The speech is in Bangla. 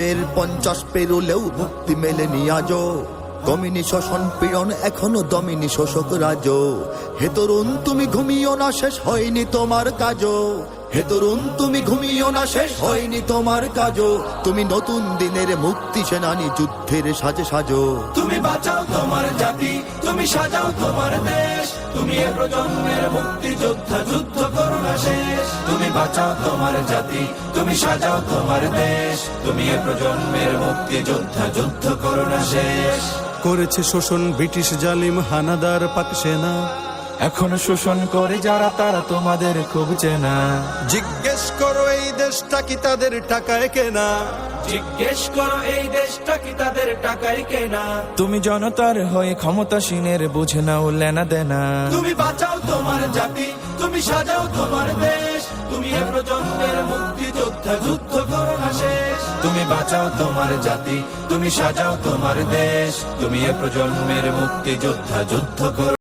50 পেরোলেও মুক্তি মেলেনি আজও, কমিনি শোষণ পীড়ন এখনো দমিনি শোষক রাজ। হে তরুণ তুমি ঘুমিও না, শেষ হয়নি তোমার কাজও। হে তরুণ তুমি ঘুমিও না, শেষ হয়নি তোমার কাজও। তুমি নতুন দিনের মুক্তি সেনানী, যুদ্ধের সাজে সাজো। তুমি বাঁচাও তোমার জাতি, তুমি সাজাও তোমার দেশ। তুমি এ প্রজন্মের মুক্তি যোদ্ধা, যুদ্ধ করো না শেষ। তুমি বাঁচাও তোমার জাতি, তুমি সাজাও তোমার দেশ। তুমি এ প্রজন্মের মুক্তি যোদ্ধা, যুদ্ধ করো না শেষ। করেছে শোষণ ব্রিটিশ জালিম হানাদার পাক সেনা, এখনো শোষণ করে যারা তারা তোমাদের খুব চেনা। জিজ্ঞেস করো এই দেশটা কি তাদের টাকায় কেনা। জিজ্ঞেস করো এই দেশটা কি তাদের টাকায় কেনা। তুমি জনতার হয়ে ক্ষমতাসীনের বুঝে নাও লেনা দেনা। তুমি বাঁচাও তোমার জাতি, তুমি সাজাও তোমার দেশ। তুমি এ প্রজন্মের মুক্তি যোদ্ধা, যুদ্ধ করো না শেষ। তুমি বাঁচাও তোমার জাতি, তুমি সাজাও তোমার দেশ। তুমি এ প্রজন্মের মুক্তি যোদ্ধা, যুদ্ধ করো।